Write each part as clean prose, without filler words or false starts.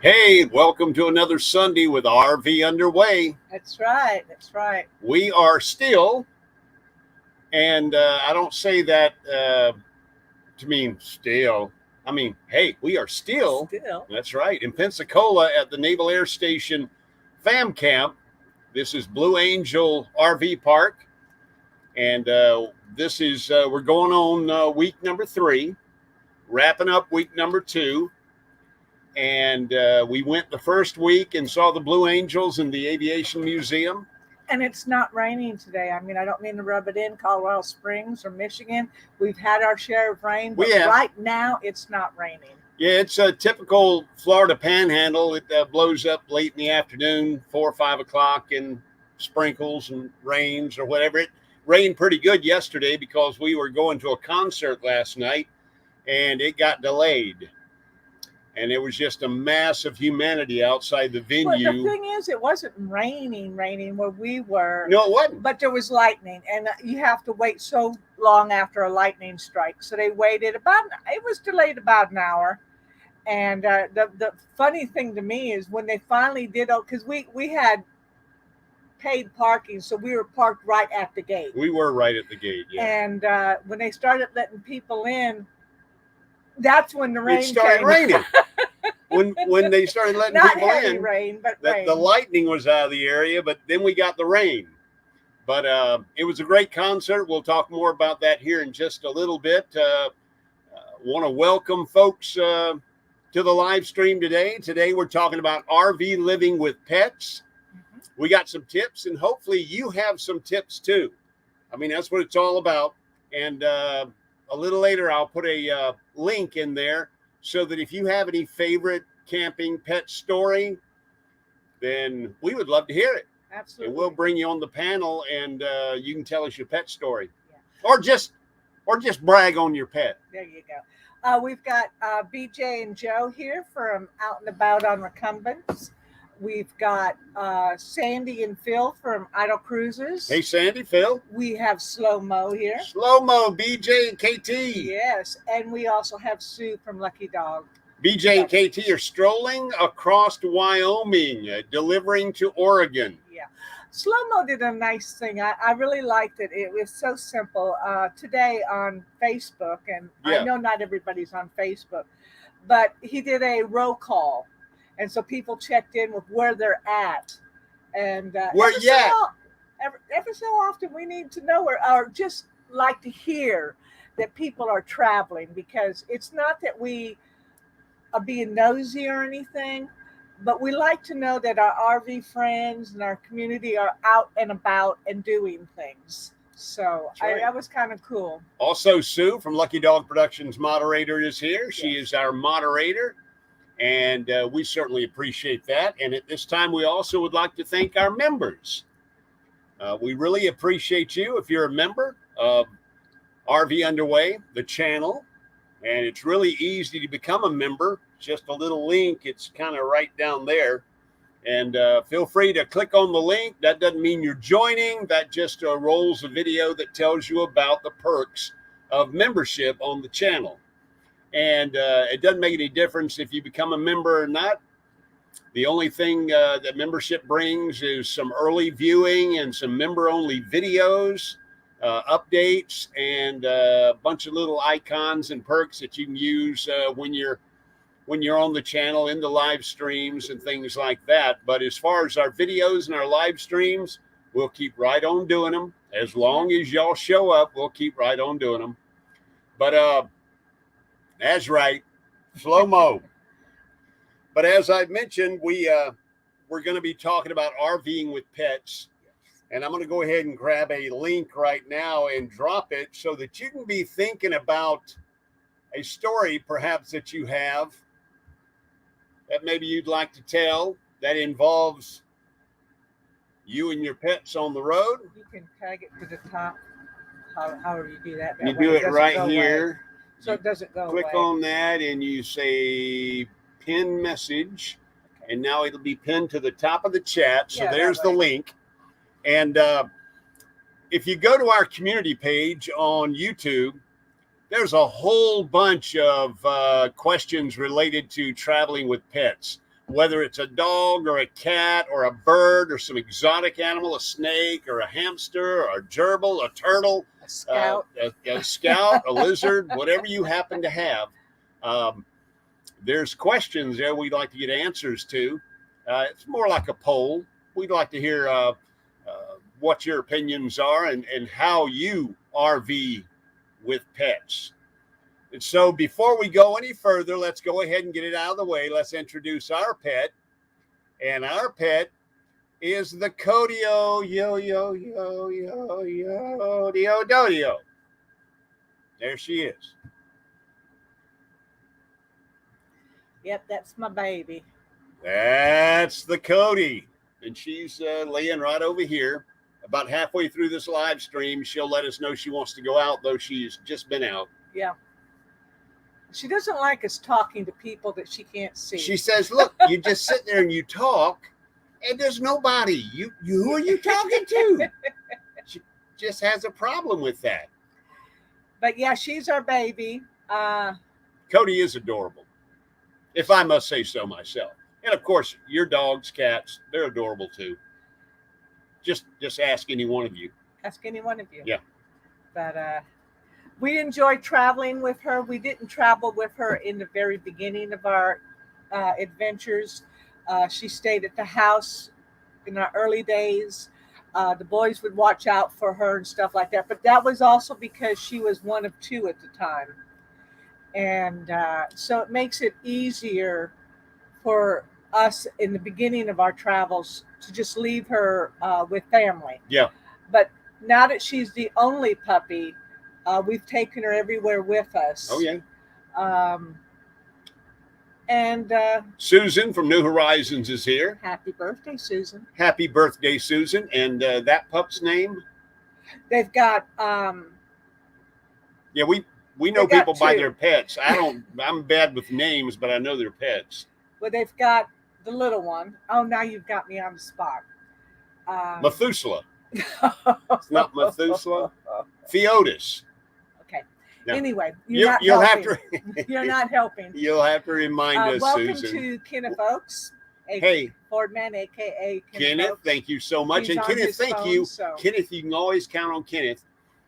Hey, welcome to another Sunday with RV Underway. That's right. That's right. We are still, and I don't say that to mean still. I mean, hey, we are still. That's right. In Pensacola at the Naval Air Station Fam Camp. This is Blue Angel RV Park. And this is, we're going on week number 3, wrapping up week number 2. And we went the first week and saw the Blue Angels in the Aviation Museum. And it's not raining today. I mean, I don't mean to rub it in, Colorado Springs or Michigan. We've had our share of rain, but right now it's not raining. Yeah, it's a typical Florida panhandle. It blows up late in the afternoon, 4 or 5 o'clock, and sprinkles and rains or whatever. It rained pretty good yesterday because we were going to a concert last night, and it got delayed. And it was just a mass of humanity outside the venue. Well, the thing is, it wasn't raining where we were. No, it wasn't. But there was lightning, and you have to wait so long after a lightning strike. So they waited it was delayed about an hour. And the funny thing to me is when they finally did, because we had paid parking, so we were parked right at the gate. We were right at the gate, yeah. And when they started letting people in, that's when the rain started raining. when they started letting Not people heavy in, rain, but rain. The lightning was out of the area, but then we got the rain. But it was a great concert. We'll talk more about that here in just a little bit. Want to welcome folks to the live stream today. Today we're talking about RV living with pets. Mm-hmm. We got some tips, and hopefully you have some tips too. I mean, that's what it's all about. And a little later, I'll put a link in there so that if you have any favorite camping pet story, then we would love to hear it. Absolutely. And we'll bring you on the panel, and you can tell us your pet story, or just brag on your pet. There you go. We've got BJ and Joe here from Out and About on Recumbents. We've got Sandy and Phil from Idle Cruises. Hey, Sandy, Phil. We have Slow Mo here. Slow Mo, BJ and KT. Yes, and we also have Sue from Lucky Dog. BJ and KT are strolling across Wyoming, delivering to Oregon. Yeah. Slow Mo did a nice thing. I really liked it. It was so simple. Today on Facebook, and I know not everybody's on Facebook, but he did a roll call. And so people checked in with where they're at. And where you at? Every so often we need to know or just like to hear that people are traveling, because it's not that we are being nosy or anything, but we like to know that our RV friends and our community are out and about and doing things. So that was kind of cool. Also, Sue from Lucky Dog Productions moderator is here. She is our moderator. And we certainly appreciate that. And at this time, we also would like to thank our members. We really appreciate you if you're a member of RV Underway, the channel. And it's really easy to become a member. Just a little link. It's kind of right down there. And feel free to click on the link. That doesn't mean you're joining. That just rolls a video that tells you about the perks of membership on the channel. And it doesn't make any difference if you become a member or not. The only thing that membership brings is some early viewing and some member-only videos, updates, and a bunch of little icons and perks that you can use when you're on the channel in the live streams and things like that. But as far as our videos and our live streams, we'll keep right on doing them. As long as y'all show up, we'll keep right on doing them. But that's right, Slow Mo. But as I mentioned, we're going to be talking about RVing with pets. And I'm going to go ahead and grab a link right now and drop it so that you can be thinking about a story perhaps that you have that maybe you'd like to tell that involves you and your pets on the road. You can tag it to the top, however you do that. You do it right here. So it doesn't go away. Click on that and you say pin message, and now it'll be pinned to the top of the chat. So there's the link. And if you go to our community page on YouTube, there's a whole bunch of questions related to traveling with pets. whether it's a dog or a cat or a bird or some exotic animal, a snake or a hamster or a gerbil, a turtle, A scout. a scout, a lizard, whatever you happen to have. There's questions there we'd like to get answers to. It's more like a poll. We'd like to hear what your opinions are and how you RV with pets. And so before we go any further, let's go ahead and get it out of the way. Let's introduce our pet. And our pet is the Codio, Dio. There she is. Yep, that's my baby. That's the Cody. And she's laying right over here. About halfway through this live stream, she'll let us know she wants to go out, though she's just been out. Yeah. She doesn't like us talking to people that she can't see. She says, look, you just sit there and you talk, and there's nobody. Who are you talking to? She just has a problem with that. But yeah, she's our baby. Cody is adorable, if I must say so myself. And of course, your dogs, cats, they're adorable too. Just ask any one of you. Ask any one of you. Yeah. But we enjoy traveling with her. We didn't travel with her in the very beginning of our adventures. She stayed at the house in our early days. The boys would watch out for her and stuff like that. But that was also because she was one of two at the time. And so it makes it easier for us in the beginning of our travels to just leave her with family. Yeah. But now that she's the only puppy, we've taken her everywhere with us. Oh, yeah. And Susan from New Horizons is here. happy birthday, Susan. Happy birthday, Susan. And that pup's name? They've got Yeah, we know They got people by two. their pets. I'm bad with names, but I know their pets. well, they've got the little one. Oh, now you've got me on the spot. Methuselah. It's not Methuselah. Theotis. Okay. No. Anyway, You'll have to. You're not helping. You'll have to remind us, Welcome Susan. to Kenneth Oaks. Hey, Fordman, aka Kenneth, Oaks. thank you so much. He's And on Kenneth, his thank phone, you. so- Kenneth, you can always count on Kenneth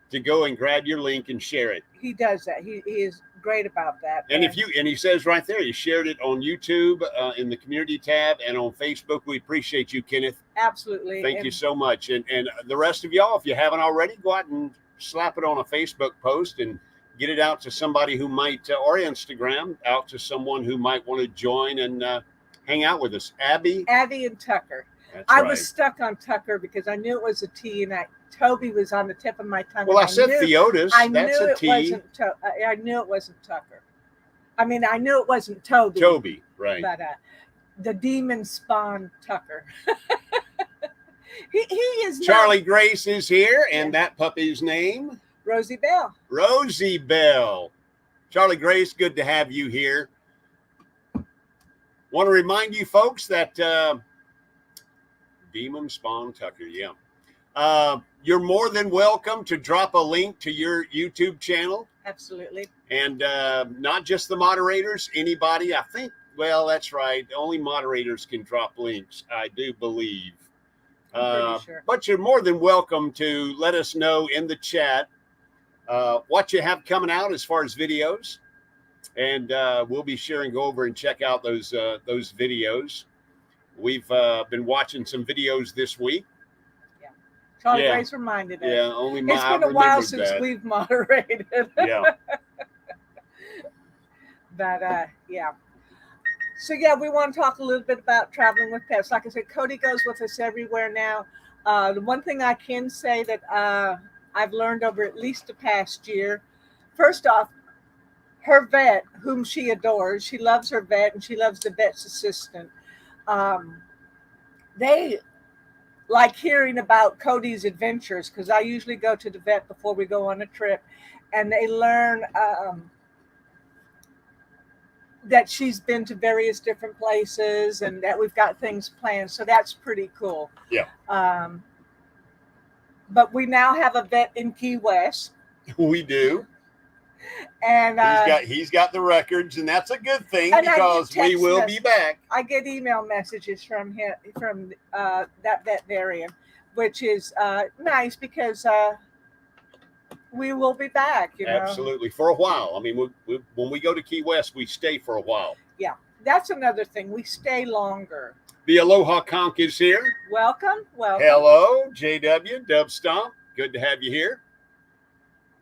to go and grab your link and share it. He does that. He is great about that. And he says right there, you shared it on YouTube in the community tab and on Facebook. We appreciate you, Kenneth. Absolutely. Thank you so much. And the rest of y'all, if you haven't already, go out and slap it on a Facebook post and get it out to somebody who might, or Instagram, out to someone who might want to join and hang out with us. Abby and Tucker. That's I right. was stuck on Tucker because I knew it was a T, and Toby was on the tip of my tongue. Well, and I said Theotis. I That's knew a it T. wasn't. I knew it wasn't Tucker. I mean, I knew it wasn't Toby. Toby, right. But the demon spawned Tucker. he is Charlie Grace is here, and that puppy's name? Rosie Bell. Rosie Bell. Charlie Grace, good to have you here. Want to remind you folks that Demon Spawn Tucker, yeah. You're more than welcome to drop a link to your YouTube channel. Absolutely. And not just the moderators, anybody. I think, well, that's right. Only moderators can drop links, I do believe. I'm pretty sure. But you're more than welcome to let us know in the chat what you have coming out as far as videos. And we'll be sure and go over and check out those videos. We've been watching some videos this week. Charlie Yeah. Grace reminded us. Yeah, only It's been a while since we've moderated. Yeah. But yeah. So yeah, we want to talk a little bit about traveling with pets. Like I said, Cody goes with us everywhere now. The one thing I can say that I've learned over at least the past year, first off, her vet, whom she adores, she loves her vet and she loves the vet's assistant. They like hearing about Cody's adventures because I usually go to the vet before we go on a trip, and they learn that she's been to various different places and that we've got things planned. So that's pretty cool. Yeah. But we now have a vet in Key West. We do. And he's got the records, and that's a good thing and because we will be back. I get email messages from him, from that veterinarian, which is nice because we will be back. You know? Absolutely, for a while. I mean, when we go to Key West, we stay for a while. Yeah, that's another thing. We stay longer. The Aloha Conch is here. Welcome. Hello, JW, Dub Stomp. Good to have you here.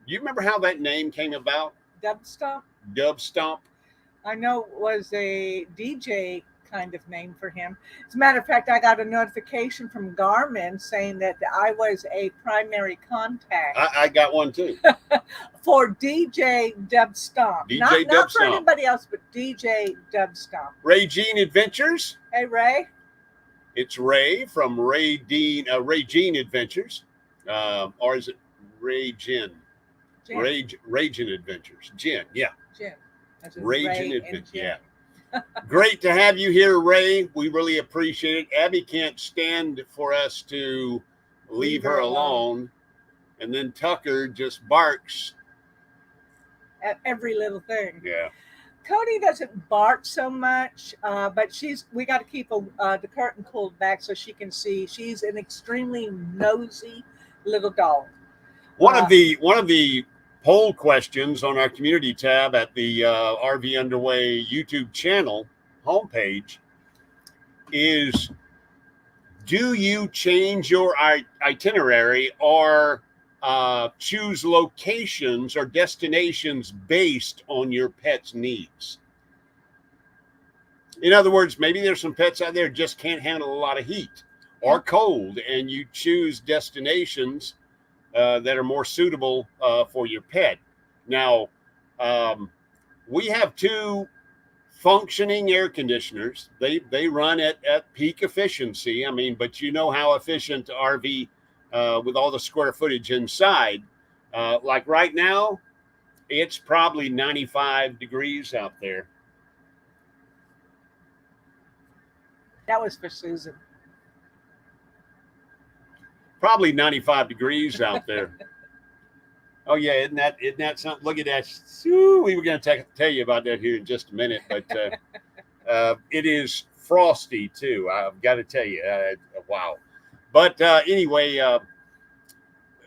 Do you remember how that name came about? Dub Stomp? Dub Stomp. I know it was a DJ kind of name for him. As a matter of fact, I got a notification from Garmin saying that I was a primary contact. I got one too. For DJ Dub Stomp. Not for anybody else, but DJ Dub Stomp. Ray Jean Adventures. Hey, Ray. It's Ray from Ray Jean Adventures. Or is it Ray Jean? Ray Jean Adventures. Jen, yeah. Jen. Ray Jean Adventures, yeah. Great to have you here, Ray. We really appreciate it. Abby can't stand for us to leave her alone. And then Tucker just barks at every little thing. Yeah. Cody doesn't bark so much, but we got to keep the curtain pulled back so she can see. She's an extremely nosy little dog. One of the poll questions on our community tab at the RV Underway YouTube channel homepage is, do you change your itinerary or choose locations or destinations based on your pet's needs? In other words, maybe there's some pets out there just can't handle a lot of heat or cold, and you choose destinations that are more suitable for your pet. Now, we have 2 functioning air conditioners. They run at peak efficiency. I mean, but you know how efficient RV with all the square footage inside. Like right now, it's probably 95 degrees out there. That was for Susan. Probably 95 degrees out there. Oh yeah, isn't that something? Look at that. We were going to tell you about that here in just a minute, but it is frosty too. I've got to tell you, wow. But anyway,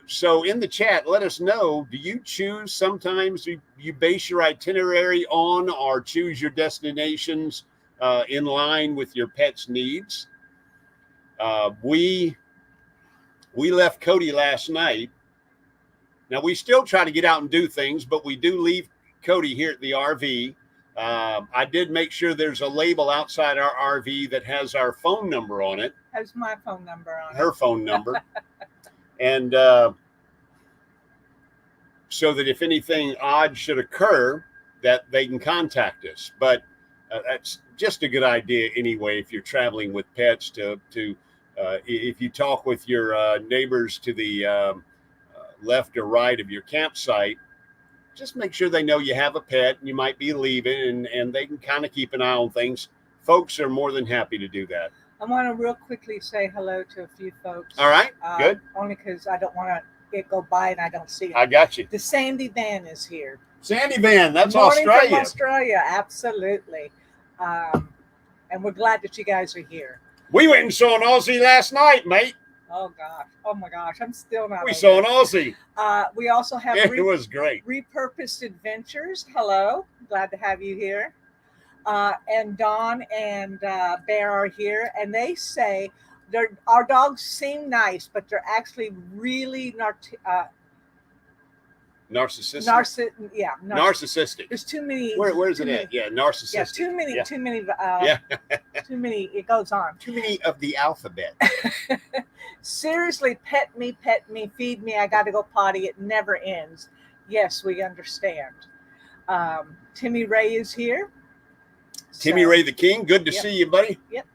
so in the chat, let us know. Do you choose sometimes? You base your itinerary on or choose your destinations in line with your pet's needs? We left Cody last night. Now, we still try to get out and do things, but we do leave Cody here at the RV. I did make sure there's a label outside our RV that has our phone number on it. Has my phone number on it. Her phone number. And so that if anything odd should occur, that they can contact us. But that's just a good idea anyway, if you're traveling with pets, to if you talk with your neighbors to the left or right of your campsite, just make sure they know you have a pet and you might be leaving, and they can kind of keep an eye on things. Folks are more than happy to do that. I want to real quickly say hello to a few folks. All right, good. Only because I don't want it go by and I don't see it. I got you. The Sandy Van is here. Sandy Van, that's Morning Australia. From Australia, absolutely. And we're glad that you guys are here. We went and saw an Aussie last night, mate. Oh gosh! Oh my gosh! I'm still not. We saw an Aussie. We also have. It was great. Repurposed Adventures. Hello, glad to have you here. And Dawn and Bear are here, and they say our dogs seem nice, but they're actually really narcissistic. Narcissistic. There's too many. Where's it at? Yeah, narcissistic. Yeah, too many. Yeah. Too many. Yeah. Too many. It goes on. Too many of the alphabet. Seriously, pet me, feed me. I got to go potty. It never ends. Yes, we understand. Timmy Ray is here. Timmy Ray the King. Good to see you, buddy. Yep.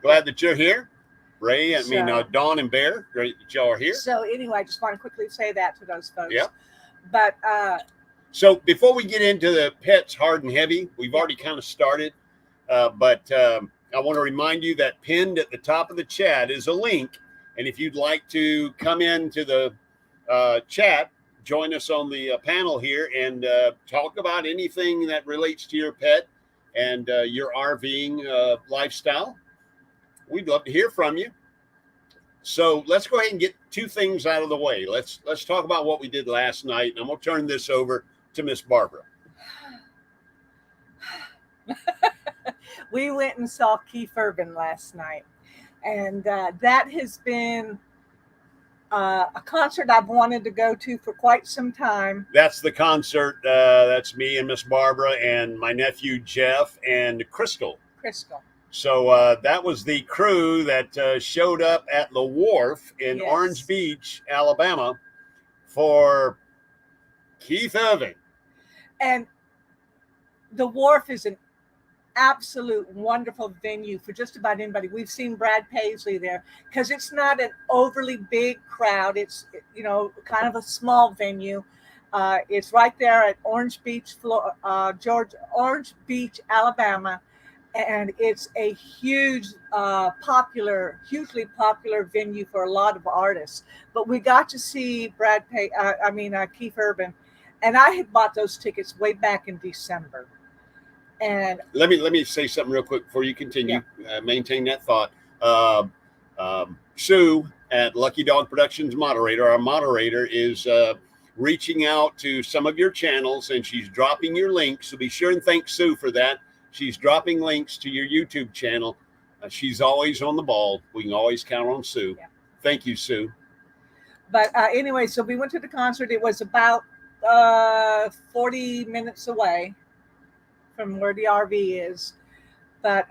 Glad that you're here. Ray, Dawn and Bear. Great that y'all are here. So anyway, I just want to quickly say that to those folks. Yeah. But so before we get into the pets hard and heavy, we've already kind of started. But I want to remind you that pinned at the top of the chat is a link. And if you'd like to come into the chat, join us on the panel here and talk about anything that relates to your pet and your RVing lifestyle. We'd love to hear from you. So let's go ahead and get two things out of the way. Let's talk about what we did last night, and I'm going to turn this over to Miss Barbara. We went and saw Keith Urban last night, and that has been a concert I've wanted to go to for quite some time. That's the concert. That's me and Miss Barbara and my nephew Jeff and Crystal. So that was the crew that showed up at the wharf in Orange Beach, Alabama, for Keith Urban. And the wharf is an absolute wonderful venue for just about anybody. We've seen Brad Paisley there because it's not an overly big crowd. It's, you know, kind of a small venue. It's right there at Orange Beach, Orange Beach, Alabama. And it's a hugely popular venue for a lot of artists. But we got to see Keith Urban, and I had bought those tickets way back in December. And let me say something real quick before you continue. Maintain that thought. Sue at Lucky Dog Productions our moderator, is reaching out to some of your channels, and she's dropping your links. So be sure and thank Sue for that. She's dropping links to your YouTube channel. She's always on the ball. We can always count on Sue. Yeah. Thank you, Sue. But anyway, so we went to the concert. It was about 40 minutes away from where the RV is. But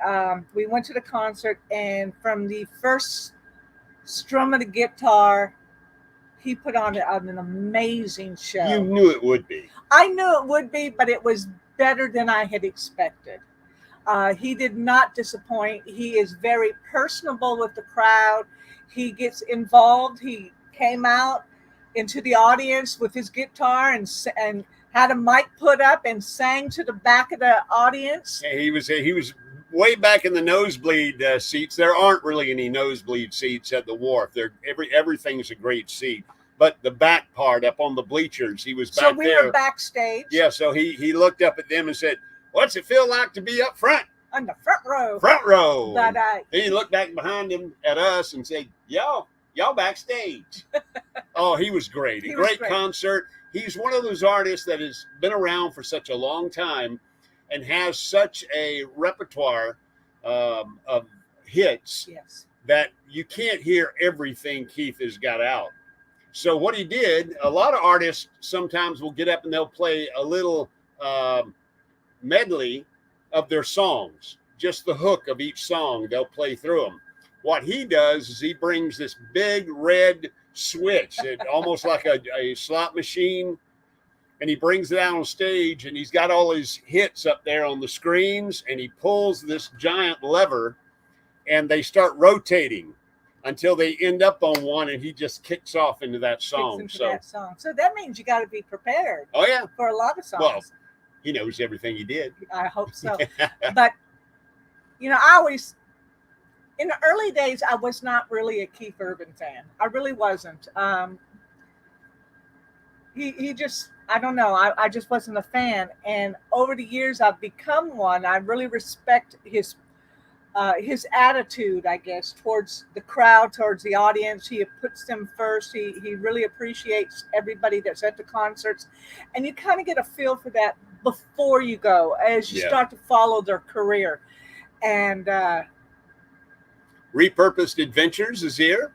we went to the concert, and from the first strum of the guitar, he put on an amazing show. You knew it would be. I knew it would be, but it was better than I had expected. He did not disappoint. He is very personable with the crowd. He gets involved. He came out into the audience with his guitar and had a mic put up and sang to the back of the audience. Yeah, he was way back in the nosebleed seats. There aren't really any nosebleed seats at the wharf. Everything's a great seat. But the back part up on the bleachers, he was back there. So we were backstage. Yeah, so he looked up at them and said, "What's it feel like to be up front?" On the front row. Front row. But then he looked back behind him at us and said, Y'all backstage. Oh, he was great. A great concert. He's one of those artists that has been around for such a long time and has such a repertoire of hits that you can't hear everything Keith has got out. So what he did, a lot of artists sometimes will get up and they'll play a little medley of their songs, just the hook of each song. They'll play through them. What he does is he brings this big red switch, almost like a slot machine, and he brings it out on stage, and he's got all his hits up there on the screens, and he pulls this giant lever, and they start rotating until they end up on one, and he just kicks off into that song. So that means you got to be prepared. Oh yeah, for a lot of songs. Well, he knows everything he did. I hope so. But you know, I always, in the early days, I was not really a Keith Urban fan. I really wasn't. He just, I don't know. I just wasn't a fan. And over the years, I've become one. I really respect his attitude, I guess, towards the crowd, towards the audience. He puts them first. He really appreciates everybody that's at the concerts. And you kind of get a feel for that before you go, as you start to follow their career. And Repurposed Adventures is here.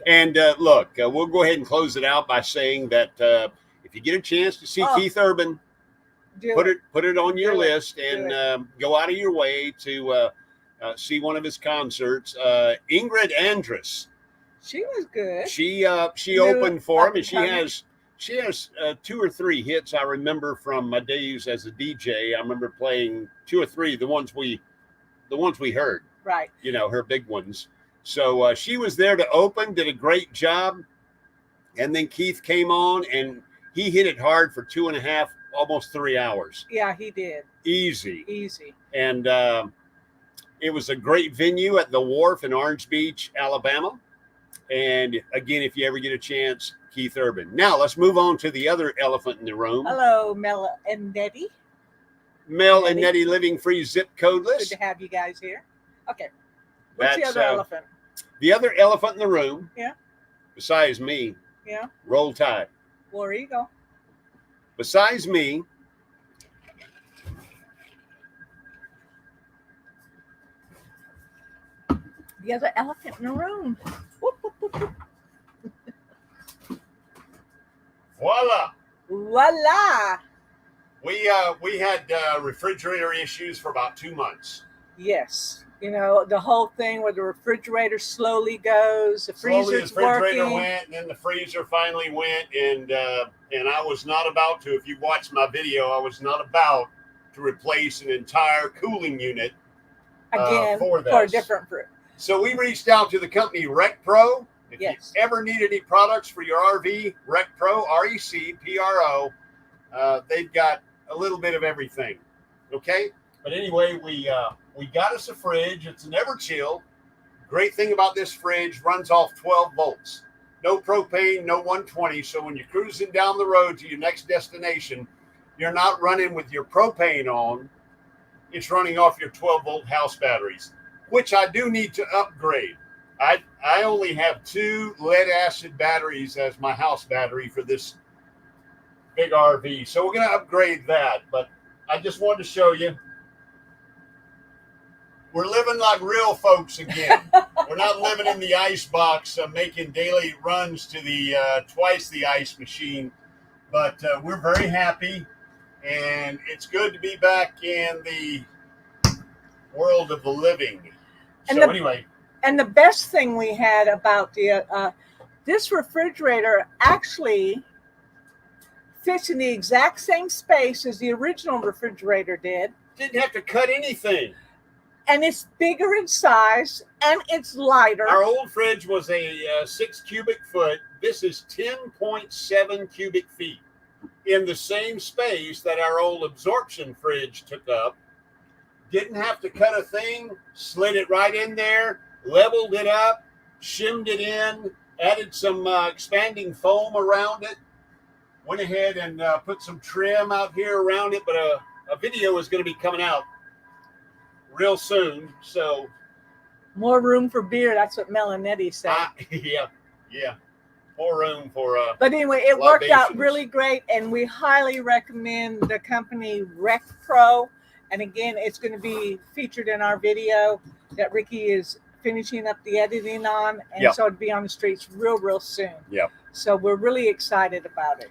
And look, we'll go ahead and close it out by saying that if you get a chance to see Keith Urban, put it on your list and go out of your way to see one of his concerts. Ingrid Andress, she was good. She opened for him, and she has 2 or 3 hits I remember from my days as a DJ. I remember playing 2 or 3, the ones we heard. Right. You know, her big ones. So she was there to open, did a great job. And then Keith came on and he hit it hard for 2.5, almost 3 hours. Yeah, he did. Easy. And it was a great venue at the Wharf in Orange Beach, Alabama. And again, if you ever get a chance, Keith Urban. Now let's move on to the other elephant in the room. Hello, Mel and Nettie. Mel and Nettie living free, zip codeless. Good to have you guys here. Okay. What's the other elephant? The other elephant in the room. Yeah. Besides me. Yeah. Roll Tide. Well, there you go. Besides me. The other elephant in the room. Whoop, whoop, whoop, whoop. Voila. Voila. We had refrigerator issues for about 2 months. Yes. You know, the whole thing where the refrigerator slowly goes, the freezer's the refrigerator working. went, and then the freezer finally went, and I was not about to. If you watched my video, I was not about to replace an entire cooling unit Again, for a different fruit. So we reached out to the company Rec Pro. If Yes. you ever need any products for your RV, Rec Pro, RECPRO, they've got a little bit of everything. Okay, but anyway, we got us a fridge. It's an Everchill. Great thing about this fridge, runs off 12 volts. No propane, no 120. So when you're cruising down the road to your next destination, you're not running with your propane on. It's running off your 12-volt house batteries, which I do need to upgrade. I only have 2 lead-acid batteries as my house battery for this big RV. So we're going to upgrade that. But I just wanted to show you. We're living like real folks again. We're not living in the ice box, making daily runs to the twice the ice machine. But we're very happy. And it's good to be back in the world of the living. So anyway. And the best thing we had about this refrigerator actually fits in the exact same space as the original refrigerator did. Didn't have to cut anything. And it's bigger in size, and it's lighter. Our old fridge was a 6 cubic foot. This is 10.7 cubic feet in the same space that our old absorption fridge took up. Didn't have to cut a thing, slid it right in there, leveled it up, shimmed it in, added some expanding foam around it, went ahead and put some trim out here around it, but a video is going to be coming out real soon. So more room for beer. That's what Mel and Nettie said. Yeah. More room for but anyway, it worked out really great, and we highly recommend the company Rec Pro. And again, it's going to be featured in our video that Ricky is finishing up the editing on, and so it'll be on the streets real soon. Yeah. So we're really excited about it.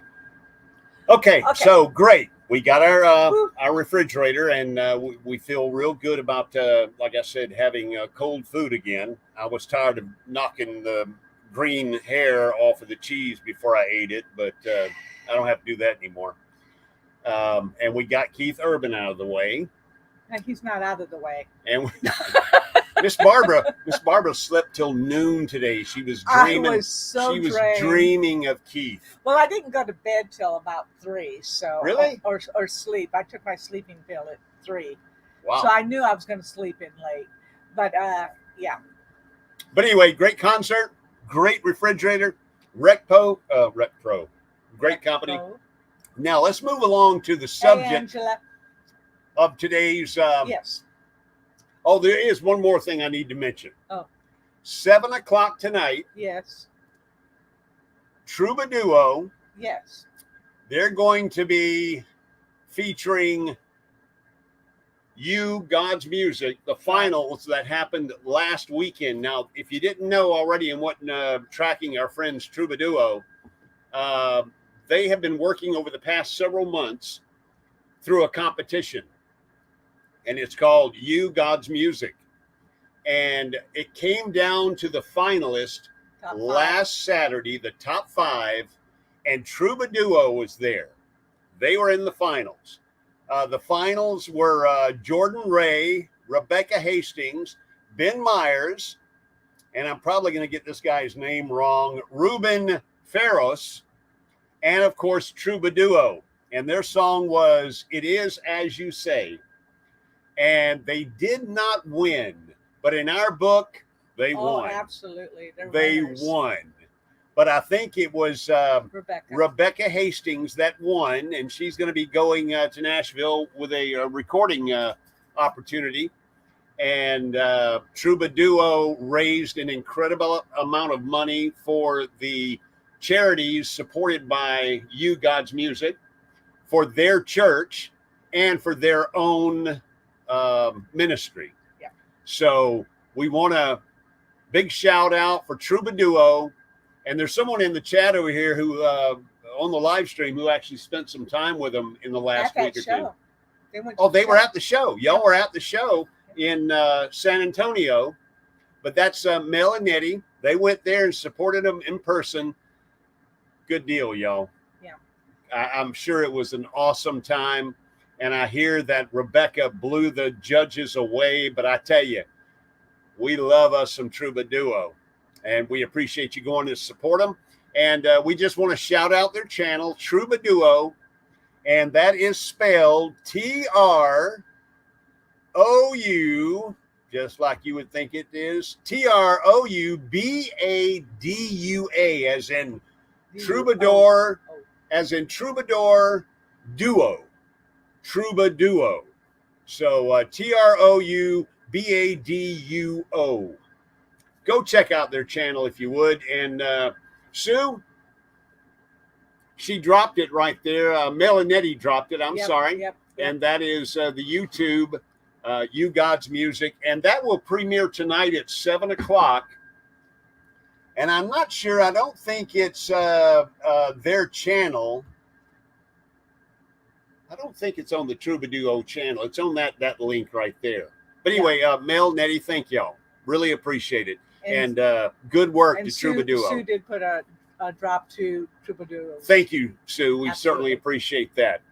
Okay. So great. We got our refrigerator, and we feel real good about, like I said, having cold food again. I was tired of knocking the green hair off of the cheese before I ate it, but I don't have to do that anymore. And we got Keith Urban out of the way. And he's not out of the way. And Miss Barbara slept till noon today. She was dreaming. I was so she was drained. Dreaming of Keith. Well, I didn't go to bed till about 3. So really, or sleep. I took my sleeping pill at 3. Wow. So I knew I was going to sleep in late. But yeah. But anyway, great concert, great refrigerator, Rec Pro, great company. Now let's move along to the subject Angela. Of today's. Yes. Oh, there is one more thing I need to mention. 7 o'clock tonight. Yes. Troubaduo. Yes. They're going to be featuring God's Music, the finals that happened last weekend. Now, if you didn't know already and wasn't tracking our friends Troubaduo, they have been working over the past several months through a competition. And it's called God's Music. And it came down to the finalist last Saturday, the top 5, and Troubaduo was there. They were in the finals. The finals were Jordan Ray, Rebecca Hastings, Ben Myers, and I'm probably going to get this guy's name wrong, Ruben Ferros, and of course Troubaduo. And their song was It Is As You Say. And they did not win. But in our book, They Oh, won. absolutely. They winners. won. But I think it was Rebecca. Rebecca Hastings that won, and she's going to be going to Nashville with a recording opportunity. And Troubaduo raised an incredible amount of money for the charities supported by You God's Music, for their church, and for their own ministry. Yeah. So we want a big shout out for Troubaduo. And there's someone in the chat over here who, on the live stream, who actually spent some time with them in the last week or two. They were at the show. Y'all were at the show in San Antonio. But that's Mel and Nettie. They went there and supported them in person. Good deal, y'all. Yeah. I'm sure it was an awesome time. And I hear that Rebecca blew the judges away. But I tell you, we love us some Troubaduo. And we appreciate you going to support them. And we just want to shout out their channel, Troubaduo. And that is spelled Troou, just like you would think it is. Troubadua, as in Troubadour, as in Troubadour Duo. Troubaduo. So Troubaduo. Go check out their channel if you would. And Sue, she dropped it right there. Melanetti dropped it. I'm sorry. Yep. And that is the YouTube, You God's Music. And that will premiere tonight at 7 o'clock. And I'm not sure. I don't think it's their channel. I don't think it's on the Troubaduo channel. It's on that link right there. But anyway, Mel, Nettie, thank y'all. Really appreciate it. And good work to Troubaduo. Sue did put a drop to Troubaduo. Thank you, Sue. We certainly appreciate that.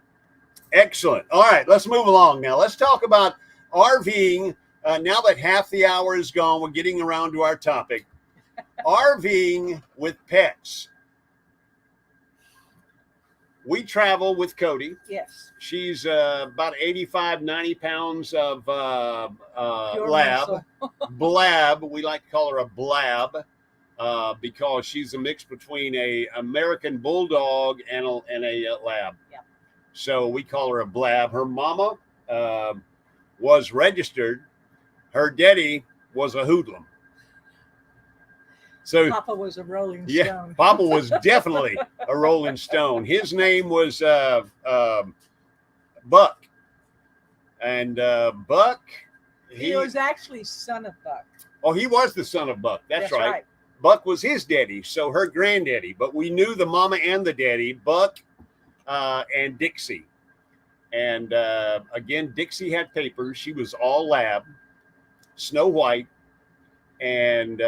Excellent. All right, let's move along now. Let's talk about RVing. Now that half the hour is gone, we're getting around to our topic. RVing with pets. We travel with Cody. Yes. She's about 85, 90 pounds of Pure lab. muscle. Blab. We like to call her a blab because she's a mix between a American bulldog and a lab. Yep. So we call her a blab. Her mama was registered. Her daddy was a hoodlum. So Papa was a rolling stone. Papa was definitely a rolling stone. His name was Buck. And Buck, he was actually son of Buck. Oh, he was the son of Buck. That's right. Buck was his daddy, so her granddaddy. But we knew the mama and the daddy, Buck and Dixie. And again, Dixie had papers. She was all lab, Snow White. And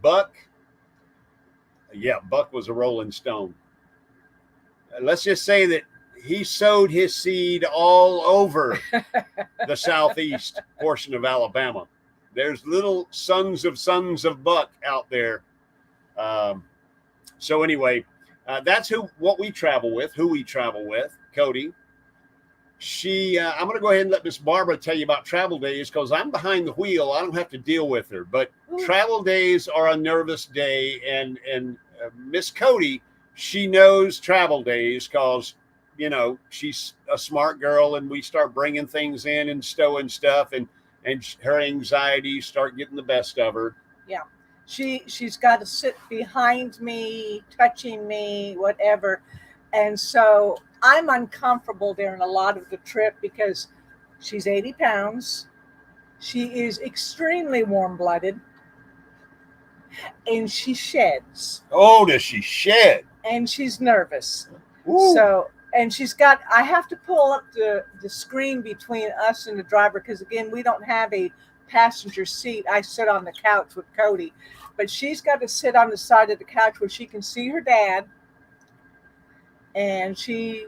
Buck was a rolling stone. Let's just say that he sowed his seed all over the southeast portion of Alabama. There's little sons of Buck out there. So anyway, that's who we travel with, Cody. I'm going to go ahead and let Miss Barbara tell you about travel days because I'm behind the wheel. I don't have to deal with her. But travel days are a nervous day. And Miss Cody, she knows travel days because, she's a smart girl and we start bringing things in and stowing stuff and her anxieties start getting the best of her. Yeah. She's got to sit behind me, touching me, whatever. And so I'm uncomfortable during a lot of the trip because she's 80 pounds. She is extremely warm-blooded. And she sheds. Oh, does she shed? And she's nervous. Ooh. So, and I have to pull up the screen between us and the driver because, again, we don't have a passenger seat. I sit on the couch with Cody. But she's got to sit on the side of the couch where she can see her dad. And she's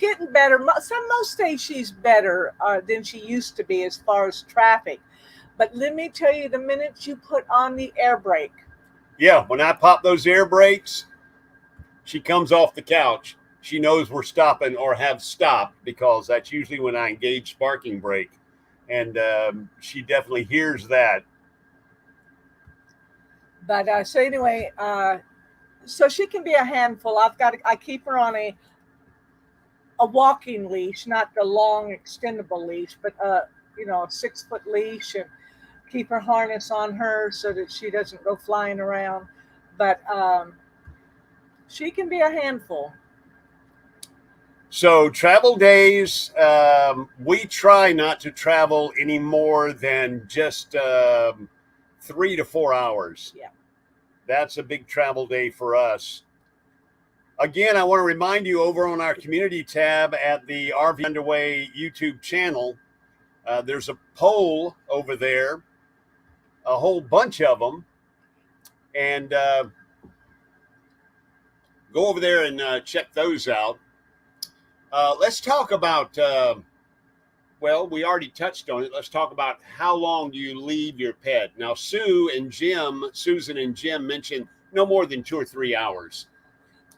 getting better. Most days she's better than she used to be as far as traffic. But let me tell you, the minute you put on the air brake. Yeah, when I pop those air brakes, she comes off the couch. She knows we're stopping or have stopped because that's usually when I engage sparking brake. And she definitely hears that. But so anyway, so she can be a handful. I keep her on a walking leash, not the long extendable leash, but you know, a 6-foot leash, and keep her harness on her so that she doesn't go flying around. But she can be a handful. So travel days, we try not to travel any more than just 3 to 4 hours. Yeah. That's a big travel day for us. Again, I want to remind you, over on our community tab at the RV Underway YouTube channel, there's a poll over there, a whole bunch of them, and go over there and check those out. Let's talk about, well, we already touched on it. Let's talk about how long do you leave your pet. Now, Susan and Jim mentioned no more than 2 or 3 hours.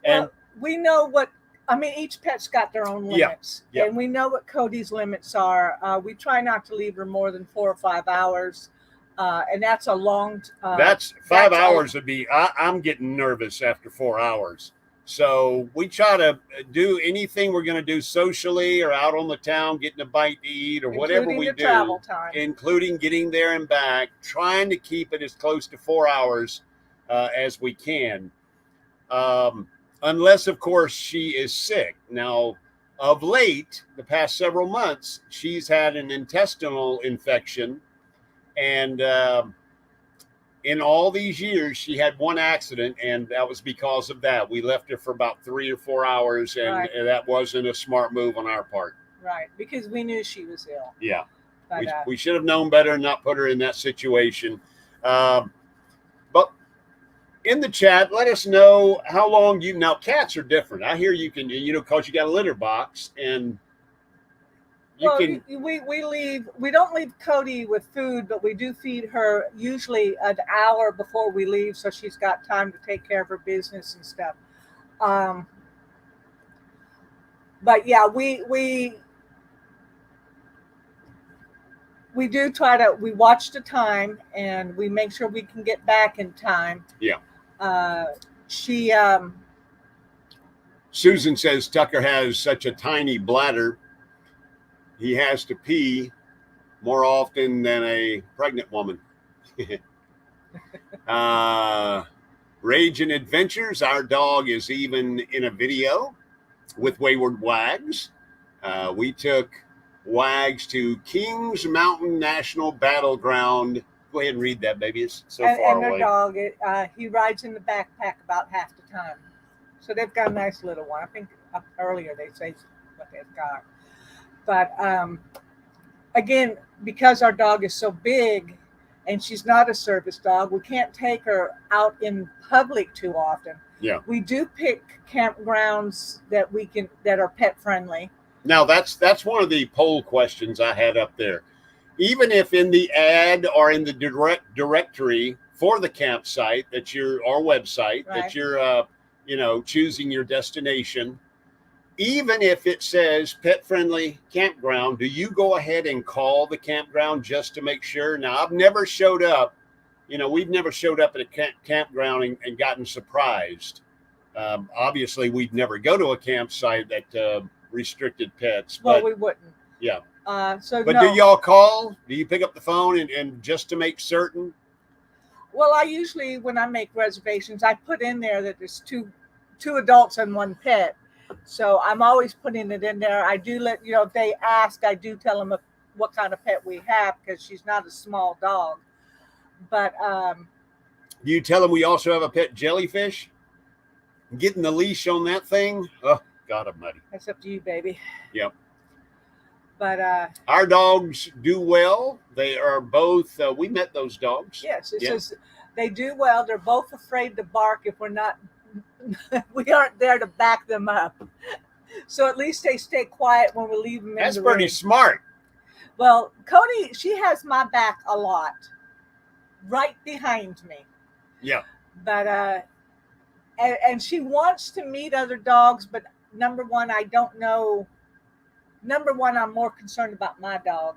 And well, we know what, I mean, each pet's got their own limits. Yeah. And we know what Cody's limits are. We try not to leave her more than 4 or 5 hours. And that's a long... that's 5 hours would be, I'm getting nervous after 4 hours. So we try to do anything we're going to do socially or out on the town, getting a bite to eat or whatever we do, travel time, including getting there and back, trying to keep it as close to 4 hours as we can. Unless, of course, she is sick. Now, of late, the past several months, she's had an intestinal infection. And in all these years, she had one accident, and that was because of that. We left her for about 3 or 4 hours, and that wasn't a smart move on our part. Right, because we knew she was ill. Yeah, but, we should have known better and not put her in that situation. But in the chat, let us know how long you... Now, cats are different. I hear you can, because you got a litter box, and... We don't leave Cody with food, but we do feed her usually an hour before we leave, so she's got time to take care of her business and stuff. But yeah, we do try to, we watch the time and we make sure we can get back in time. Yeah. Susan says Tucker has such a tiny bladder. He has to pee more often than a pregnant woman. Rage and Adventures. Our dog is even in a video with Wayward Waggs. We took Waggs to Kings Mountain National Battleground. Go ahead and read that, baby. It's so far away. And their dog, he rides in the backpack about half the time. So they've got a nice little one. I think earlier they say what they've got. But again, because our dog is so big and she's not a service dog, we can't take her out in public too often. Yeah. We do pick campgrounds that are pet friendly. Now that's one of the poll questions I had up there. Even if in the ad or in the directory for the campsite our website, right, that you're choosing your destination, even if it says pet friendly campground, do you go ahead and call the campground just to make sure? Now, I've never showed up, we've never showed up at a campground and gotten surprised. Obviously, we'd never go to a campsite that restricted pets. Well, we wouldn't. Yeah. But do y'all call? Do you pick up the phone and just to make certain? Well, I usually, when I make reservations, I put in there that there's two adults and one pet. So I'm always putting it in there. I do let, if they ask, I do tell them what kind of pet we have, because she's not a small dog. But do you tell them we also have a pet jellyfish? Getting the leash on that thing? Oh, God almighty. That's up to you, baby. Yep. But our dogs do well. They are both, we met those dogs. Yes, says they do well. They're both afraid to bark if we're not, we aren't there to back them up. So at least they stay quiet when we leave them in the room. That's pretty smart. Well, Cody, she has my back a lot, right behind me. Yeah. But, and she wants to meet other dogs, but number one, I'm more concerned about my dog.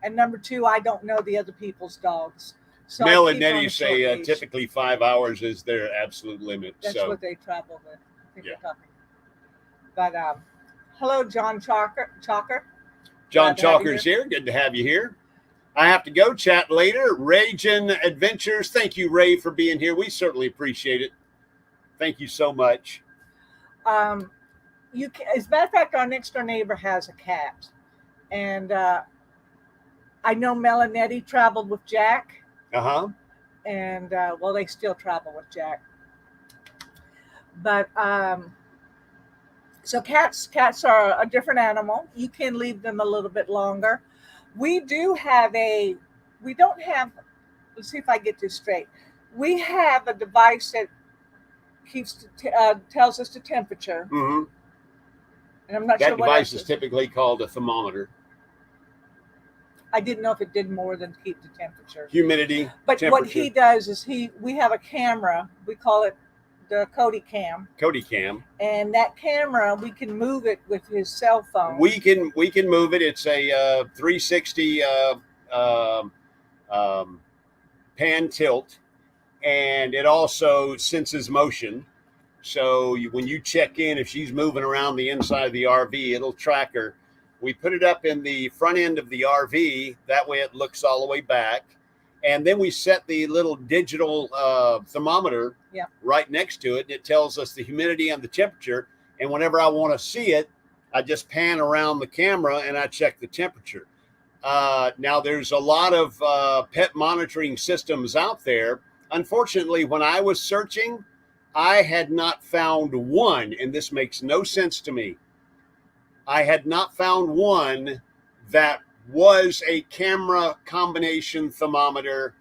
And number two, I don't know the other people's dogs. So Mel I and keep on Nettie a short say leash. typically 5 hours is their absolute limit. That's So what they travel with. I think Yeah. we're talking. But hello, John Chalker. John Glad to have you Chalker's here. Good to have you here. I have to go. Chat later. Raging Adventures. Thank you, Ray, for being here. We certainly appreciate it. Thank you so much. You can, as a matter of fact, our next door neighbor has a cat, and I know Mel and Nettie traveled with Jack, and well, they still travel with Jack. But so cats are a different animal. You can leave them a little bit longer. We don't have. Let's see if I get this straight. We have a device that tells us the temperature. Mm-hmm. And I'm not That sure what device else is typically called a thermometer. I didn't know if it did more than keep the temperature. Humidity, But temperature. what he does is we have a camera. We call it the Cody Cam. Cody Cam. And that camera, we can move it with his cell phone. We can move it. It's a 360 pan tilt, and it also senses motion. So when you check in, if she's moving around the inside of the RV, it'll track her. We put it up in the front end of the RV. That way it looks all the way back. And then we set the little digital thermometer right next to it. And it tells us the humidity and the temperature. And whenever I want to see it, I just pan around the camera and I check the temperature. Now, there's a lot of pet monitoring systems out there. Unfortunately, when I was searching, I had not found one, and this makes no sense to me. I had not found one that was a camera combination thermometer.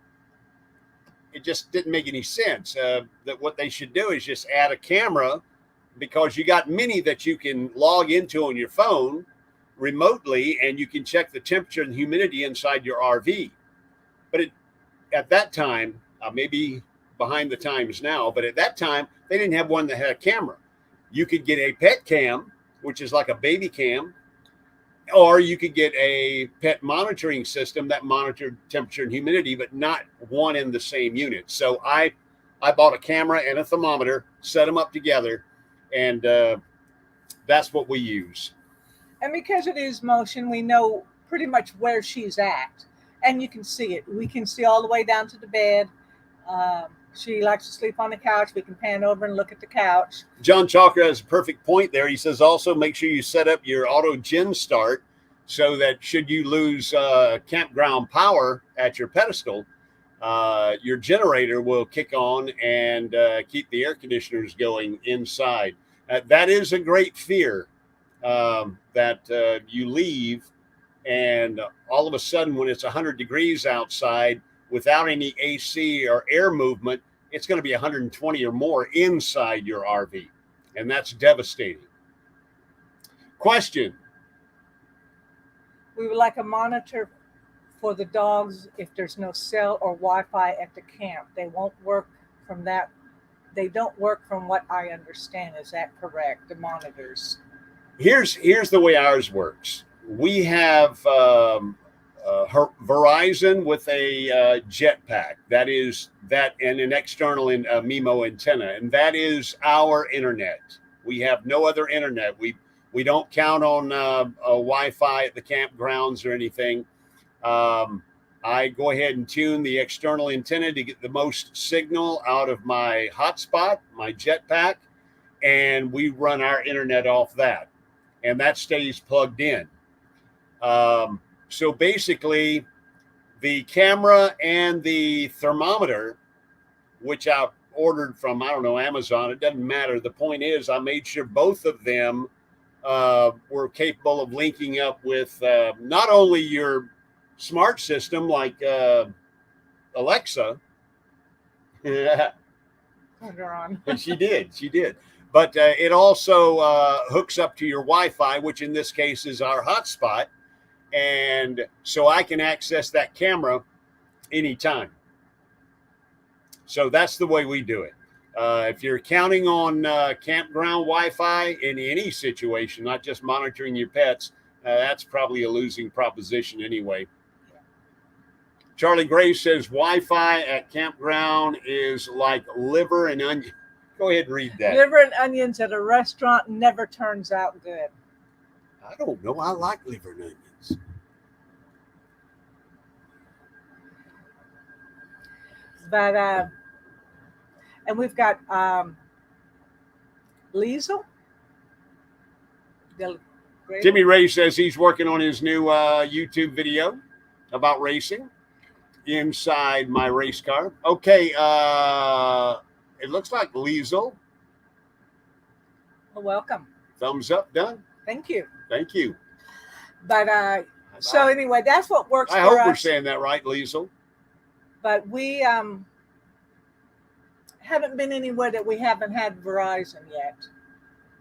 It just didn't make any sense. That what they should do is just add a camera, because you got many that you can log into on your phone remotely, and you can check the temperature and humidity inside your RV. But at that time, maybe behind the times now, but at that time, they didn't have one that had a camera. You could get a pet cam, which is like a baby cam, or you could get a pet monitoring system that monitored temperature and humidity, but not one in the same unit. So I bought a camera and a thermometer, set them up together, and that's what we use. And because it is motion, we know pretty much where she's at, and you can see it. We can see all the way down to the bed. She likes to sleep on the couch. We can pan over and look at the couch. John Chalker has a perfect point there. He says also make sure you set up your auto gen start so that should you lose campground power at your pedestal, your generator will kick on and keep the air conditioners going inside. That is a great fear, that you leave and all of a sudden when it's 100 degrees outside, without any AC or air movement, it's going to be 120 or more inside your RV. And that's devastating. Question. We would like a monitor for the dogs if there's no cell or Wi-Fi at the camp. They won't work from that. They don't work from what I understand. Is that correct? The monitors. Here's the way ours works. We have Verizon with a jetpack. That and an external MIMO antenna, and that is our internet. We have no other internet. We don't count on Wi-Fi at the campgrounds or anything. I go ahead and tune the external antenna to get the most signal out of my hotspot, my jetpack, and we run our internet off that, and that stays plugged in. So basically, the camera and the thermometer, which I ordered from, I don't know, Amazon, it doesn't matter. The point is, I made sure both of them were capable of linking up with not only your smart system like Alexa. Turned her on. And she did. But it also hooks up to your Wi-Fi, which in this case is our hotspot. And so I can access that camera anytime. So that's the way we do it. If you're counting on campground Wi-Fi in any situation, not just monitoring your pets, that's probably a losing proposition anyway. Charlie Gray says Wi-Fi at campground is like liver and onion. Go ahead and read that. Liver and onions at a restaurant never turns out good. I don't know. I like liver and onions. But and we've got Liesel. Timmy Ray says he's working on his new YouTube video about racing inside my race car. Okay, it looks like Liesel. Well, welcome. Thumbs up, done. Thank you. Thank you. But so anyway, that's what works I for hope us. we're saying that right, Liesel. But we haven't been anywhere that we haven't had Verizon yet.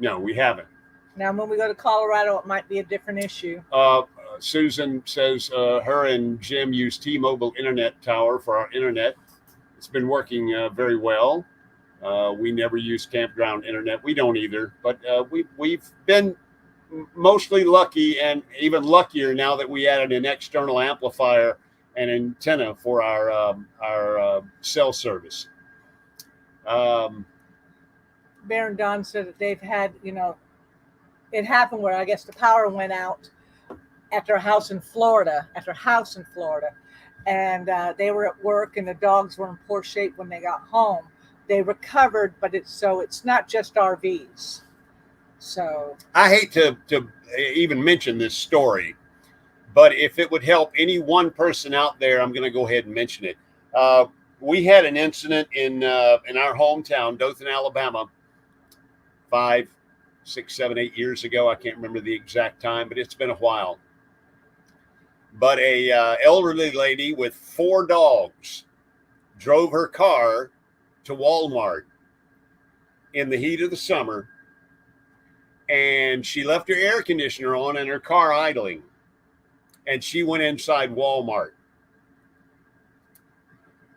No, we haven't. Now, when we go to Colorado, it might be a different issue. Susan says her and Jim use T-Mobile Internet Tower for our internet. It's been working very well. We never use campground internet. We don't either. But we've been mostly lucky, and even luckier now that we added an external amplifier and antenna for our cell service. Bear and Don said that they've had, it happened where I guess the power went out at their house in Florida, and they were at work and the dogs were in poor shape when they got home. They recovered, but it's not just RVs. So I hate to even mention this story, but if it would help any one person out there, I'm going to go ahead and mention it. We had an incident in our hometown, Dothan, Alabama, 5, 6, 7, 8 years ago. I can't remember the exact time, but it's been a while. But a elderly lady with 4 dogs drove her car to Walmart in the heat of the summer, and she left her air conditioner on and her car idling, and she went inside Walmart.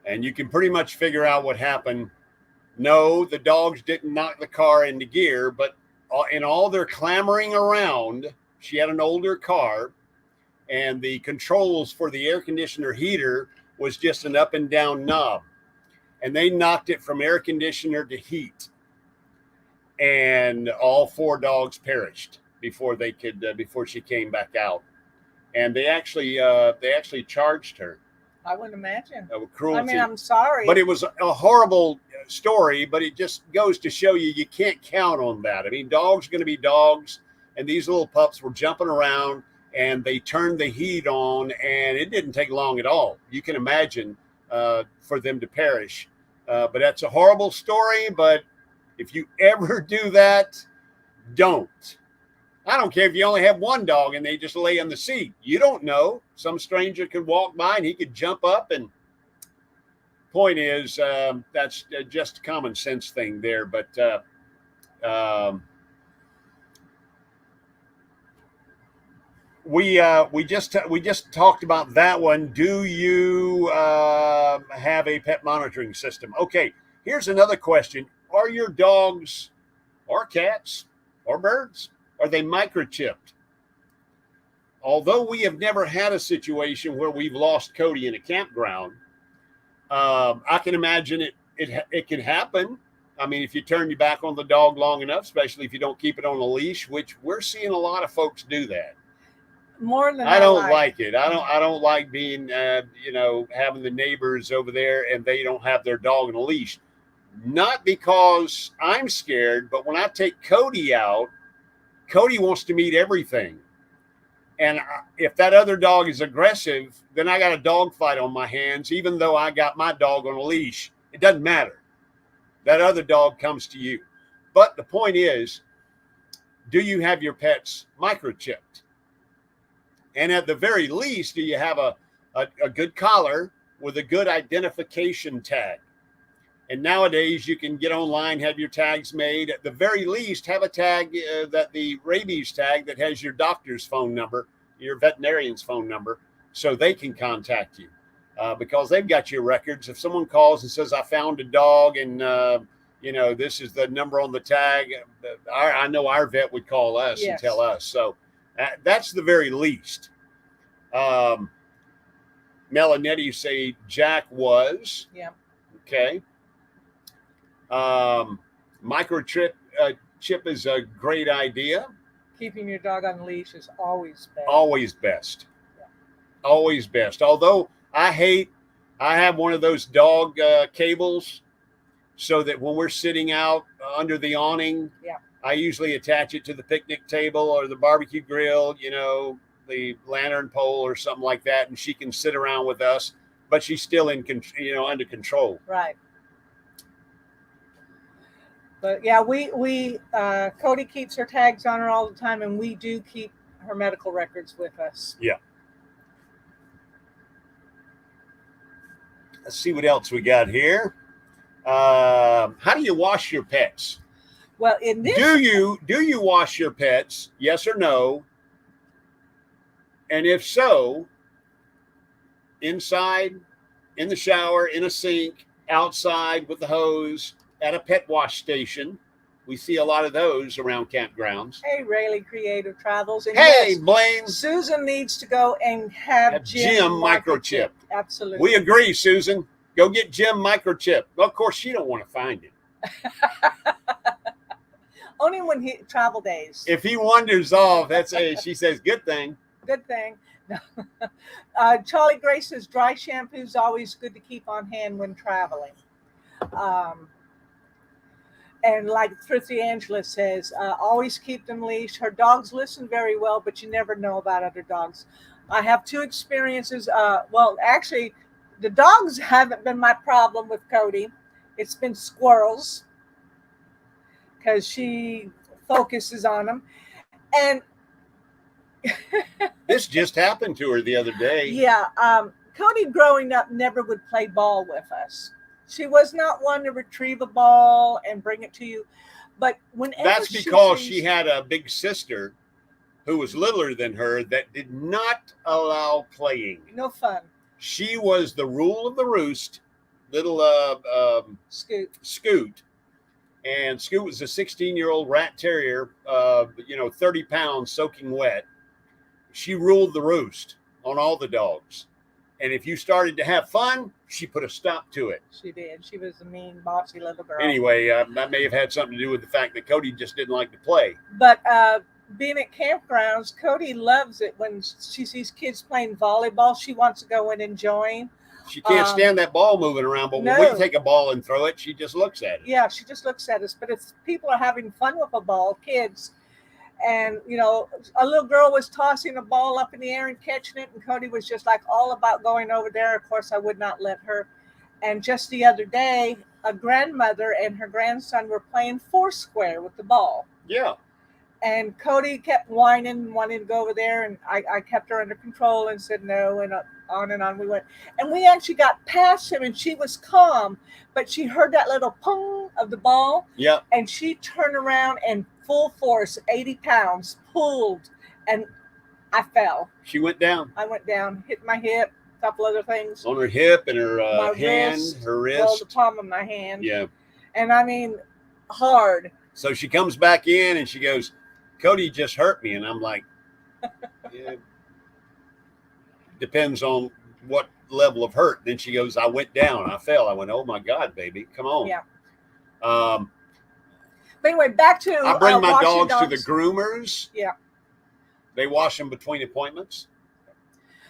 And you can pretty much figure out what happened. No, the dogs didn't knock the car into gear, but in all their clamoring around, she had an older car, and the controls for the air conditioner heater was just an up and down knob. And they knocked it from air conditioner to heat. And all 4 dogs perished before she came back out. And they actually charged her. I wouldn't imagine. Cruelty. I mean, I'm sorry. But it was a horrible story, but it just goes to show you can't count on that. I mean, dogs are going to be dogs, and these little pups were jumping around, and they turned the heat on, and it didn't take long at all. You can imagine for them to perish. But that's a horrible story, but if you ever do that, don't. I don't care if you only have 1 dog and they just lay in the seat. You don't know. Some stranger could walk by and he could jump up. And point is, that's just a common sense thing there. But we just talked about that one. Do you have a pet monitoring system? Okay, here's another question. Are your dogs or cats or birds, are they microchipped? Although we have never had a situation where we've lost Cody in a campground, I can imagine it can happen. I mean, if you turn your back on the dog long enough, especially if you don't keep it on a leash, which we're seeing a lot of folks do that. More than I don't like it. I don't like being, having the neighbors over there and they don't have their dog on a leash. Not because I'm scared, but when I take Cody out, Cody wants to meet everything. And if that other dog is aggressive, then I got a dog fight on my hands, even though I got my dog on a leash. It doesn't matter. That other dog comes to you. But the point is, do you have your pets microchipped? And at the very least, do you have a good collar with a good identification tag? And nowadays, you can get online, have your tags made. At the very least, have a tag, the rabies tag that has your doctor's phone number, your veterinarian's phone number, so they can contact you because they've got your records. If someone calls and says, I found a dog and, this is the number on the tag, I know our vet would call us and tell us. So that's the very least. Melanetti say Jack was. Yeah. Okay. Microchip chip is a great idea. Keeping your dog on leash is always best. Always best. Yeah. Always best. Although I have one of those dog cables, so that when we're sitting out under the awning, yeah, I usually attach it to the picnic table or the barbecue grill, you know, the lantern pole or something like that, and she can sit around with us, but she's still under control. Right. But yeah, we Cody keeps her tags on her all the time, and we do keep her medical records with us. Yeah. Let's see what else we got here. How do you wash your pets? Well, in this, do you wash your pets? Yes or no? And if so, inside, in the shower, in a sink, outside with the hose, at a pet wash station. We see a lot of those around campgrounds. Hey, Rayleigh Creative Travels. And hey, yes, Blaine. Susan needs to go and have Jim microchip. Absolutely. We agree, Susan. Go get Jim microchip. Well, of course, she don't want to find him. Only when he travel days. If he wanders off, she says, good thing. Good thing. Charlie Gray says dry shampoo is always good to keep on hand when traveling. And like Thrifty Angela says, always keep them leashed. Her dogs listen very well, but you never know about other dogs. I have 2 experiences. Well, actually, the dogs haven't been my problem with Cody. It's been squirrels, because she focuses on them. And this just happened to her the other day. Yeah. Cody growing up never would play ball with us. She was not one to retrieve a ball and bring it to you. But whenever that's because she had a big sister who was littler than her that did not allow playing. No fun. She was the rule of the roost, little Scoot. And Scoot was a 16-year-old rat terrier, 30 pounds soaking wet. She ruled the roost on all the dogs. And if you started to have fun, she put a stop to it. She did. She was a mean, bossy little girl. Anyway, that may have had something to do with the fact that Cody just didn't like to play. But being at campgrounds, Cody loves it when she sees kids playing volleyball. She wants to go in and join. She can't stand that ball moving around, but when we take a ball and throw it, she just looks at it. Yeah, she just looks at us. But if people are having fun with a ball, kids, and, a little girl was tossing a ball up in the air and catching it, and Cody was just like all about going over there. Of course, I would not let her. And just the other day, a grandmother and her grandson were playing foursquare with the ball. Yeah. And Cody kept whining, wanting to go over there, and I kept her under control and said no, and on we went. And we actually got past him, and she was calm, but she heard that little pong of the ball. Yeah. And she turned around and full force, 80 pounds, pulled, and I fell. She went down. I went down, hit my hip, a couple other things. On her hip and her hand, her wrist. Well, the palm of my hand. Yeah. And I mean, hard. So she comes back in and she goes, Cody just hurt me. And I'm like, yeah, depends on what level of hurt. Then she goes, I went down. I fell. I went, oh, my God, baby. Come on. Yeah. But anyway, back to I bring my dogs to the groomers. Yeah. They wash them between appointments.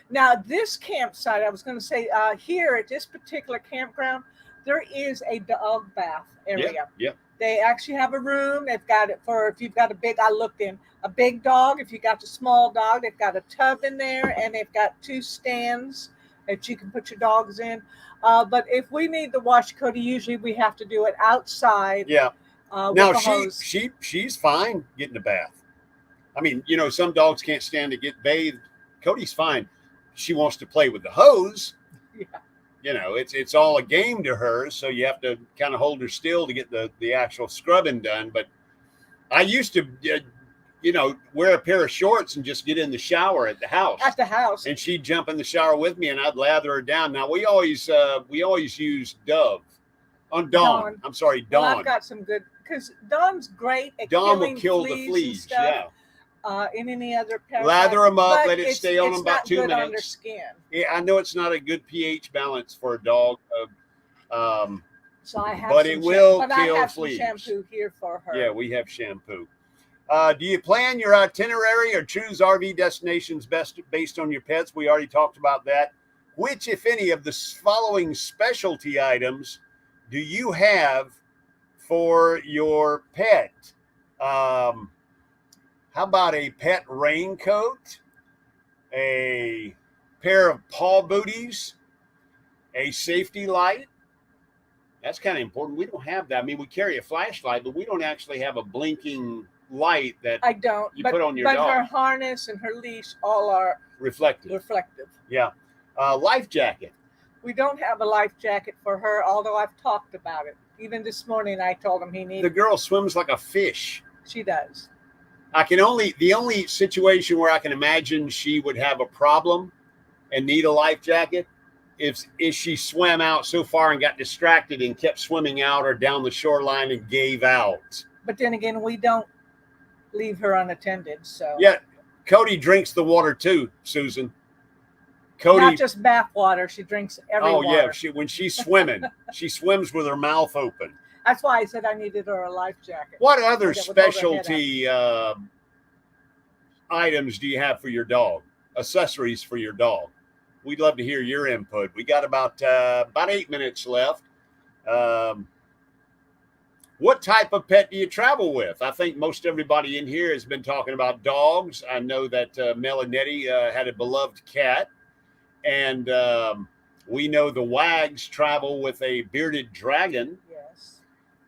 Now, this campsite, I was going to say, here at this particular campground, there is a dog bath area. Yeah. They actually have a room. They've got it for if you've got a big dog. If you got the small dog, they've got a tub in there, and they've got 2 stands that you can put your dogs in. But if we need to wash Cody, usually we have to do it outside. Yeah. Now she's fine getting a bath. I mean, some dogs can't stand to get bathed. Cody's fine. She wants to play with the hose. Yeah. It's all a game to her, so you have to kind of hold her still to get the actual scrubbing done. But I used to, wear a pair of shorts and just get in the shower at the house. At the house. And she'd jump in the shower with me, and I'd lather her down. Now we always use Dove. On Dawn. I'm sorry, Dawn. Well, I've got some good, because Dawn's great at Dawn killing will kill fleas the fleas. and stuff. in any other paragraph. Lather them up, But let it stay on them about it's 2 not good minutes. on their skin. Yeah, I know it's not a good pH balance for a dog. So I have But some it will but I kill have fleas. some shampoo here for her. Yeah, we have shampoo. Do you plan your itinerary or choose RV destinations based on your pets? We already talked about that. Which, if any, of the following specialty items do you have for your pet? How about a pet raincoat, a pair of paw booties, a safety light? That's kind of important. We don't have that. I mean, we carry a flashlight, but we don't actually have a blinking light that I don't. you put on your dog. But her harness and her leash all are reflective. Yeah. Life jacket. We don't have a life jacket for her, although I've talked about it. Even this morning, I told him he needed. The girl swims like a fish. She does. The only situation where I can imagine she would have a problem and need a life jacket if she swam out so far and got distracted and kept swimming out or down the shoreline and gave out. But then again, we don't leave her unattended. So yeah, Cody drinks the water too, Susan. Cody, not just bath water; she drinks every water. Oh yeah, when she's swimming, she swims with her mouth open. That's why I said I needed her a life jacket. What other specialty items do you have for your dog? Accessories for your dog? We'd love to hear your input. We got about 8 minutes left. What type of pet do you travel with? I think most everybody in here has been talking about dogs. I know that Melanetti had a beloved cat. And we know the Waggs travel with a bearded dragon. Yes.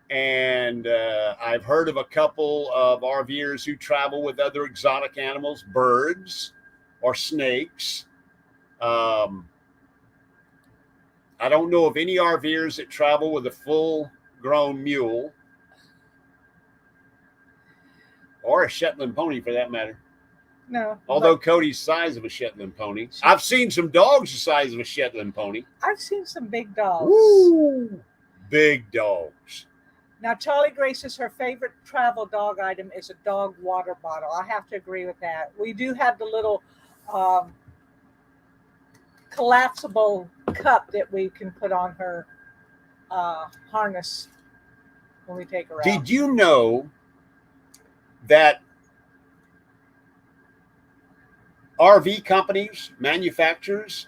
And I've heard of a couple of RVers who travel with other exotic animals, birds or snakes. I don't know of any RVers that travel with a full-grown mule or a Shetland pony, for that matter. No. Although Cody's size of a Shetland pony. I've seen some dogs the size of a Shetland pony. I've seen some big dogs. Woo! Big dogs. Now, Charlie Gray says her favorite travel dog item is a dog water bottle. I have to agree with that. We do have the little collapsible cup that we can put on her harness when we take her out. Did you know that RV companies, manufacturers,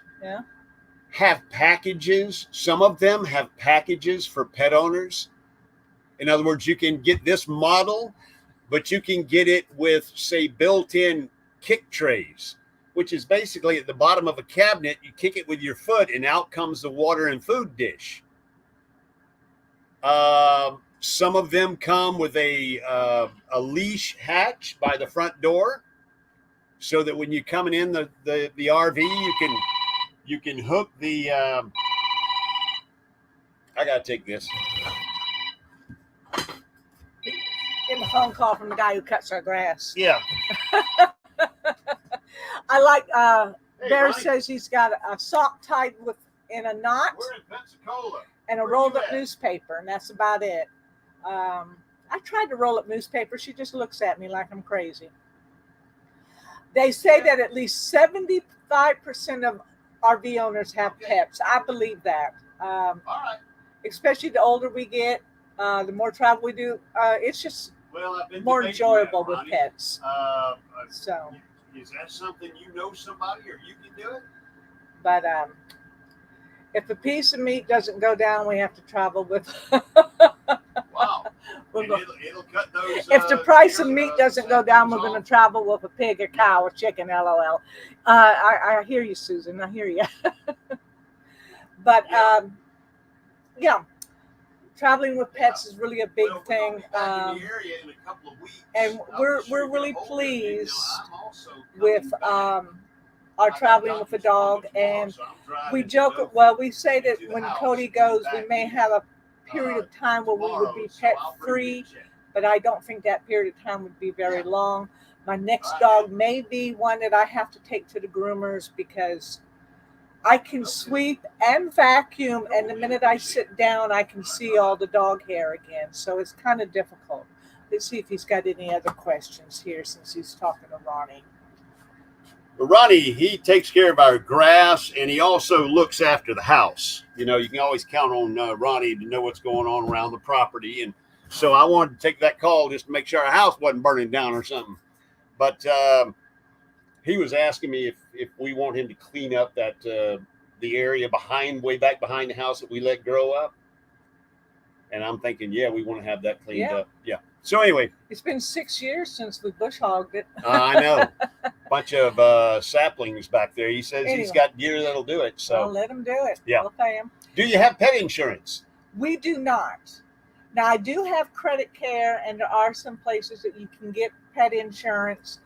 have packages? Some of them have packages for pet owners. In other words, you can get this model, but you can get it with, say, built-in kick trays, which is basically at the bottom of a cabinet. You kick it with your foot, and out comes the water and food dish. Some of them come with a leash hatch by the front door, so that when you're coming in the RV, you can hook the. I gotta take this. Getting a phone call from the guy who cuts our grass. Yeah. I like. Hey, Bear Mike. says he's got a sock tied in a knot. We're in Pensacola. And a rolled up newspaper, and that's about it. I tried to roll up newspaper. She just looks at me like I'm crazy. They say that at least 75% of RV owners have pets. I believe that. All right. Especially the older we get, the more travel we do. It's just more enjoyable with pets. So, is that something you know somebody or you can do it? But if a piece of meat doesn't go down, we have to travel with. Wow. It'll cut those. If the price of meat doesn't go down, we're going to travel with a pig, a cow, a chicken. LOL. I hear you, Susan. I hear you. But yeah, traveling with pets is really a big thing. And we're really pleased with our traveling with a dog. And we joke. Well, we say that when Cody goes, we may have a period of time where we would be pet free, but I don't think that period of time would be very long. My next dog may be one that I have to take to the groomers because I can sweep and vacuum, and the minute I sit down, I can see all the dog hair again. So it's kind of difficult. Let's see if he's got any other questions here since he's talking to Ronnie. Ronnie, he takes care of our grass, and he also looks after the house. You know, you can always count on Ronnie to know what's going on around the property. And so I wanted to take that call just to make sure our house wasn't burning down or something. But he was asking me if we want him to clean up that the area way back behind the house that we let grow up. And I'm thinking, yeah, we want to have that cleaned up. Yeah. So anyway. It's been 6 years since we bush hogged it. I know. Bunch of saplings back there. He says he's got gear that'll do it. So I'll let him do it. Yeah. We'll pay him. Do you have pet insurance? We do not. Now, I do have credit care, and there are some places that you can get pet insurance,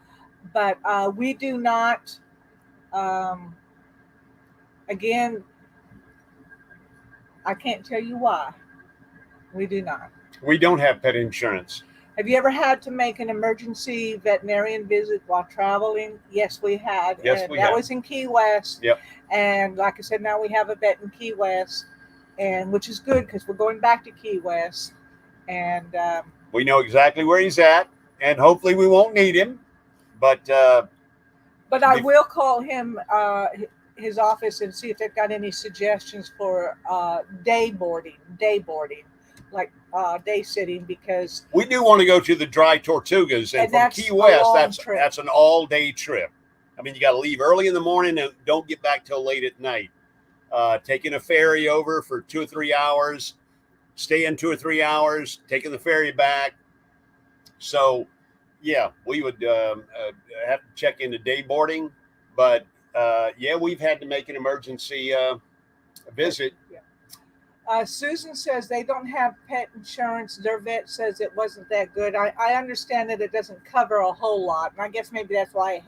but we do not. Again, I can't tell you why. We do not. We don't have pet insurance. Have you ever had to make an emergency veterinarian visit while traveling? Yes, we had. Yes, and we that have. was in Key West. Yep. And like I said, now we have a vet in Key West, and which is good because we're going back to Key West. And we know exactly where he's at, and hopefully we won't need him. But I will call him his office and see if they've got any suggestions for day boarding, like day sitting, because we do want to go to the Dry Tortugas, and from that's Key a West, long that's trip. an all-day trip. I mean, you got to leave early in the morning and don't get back till late at night. Taking a ferry over for 2 or 3 hours, staying 2 or 3 hours, taking the ferry back. So, yeah, we would have to check into day boarding, but yeah, we've had to make an emergency visit. Yeah. Susan says they don't have pet insurance. Their vet says it wasn't that good. I understand that it doesn't cover a whole lot, and I guess maybe that's why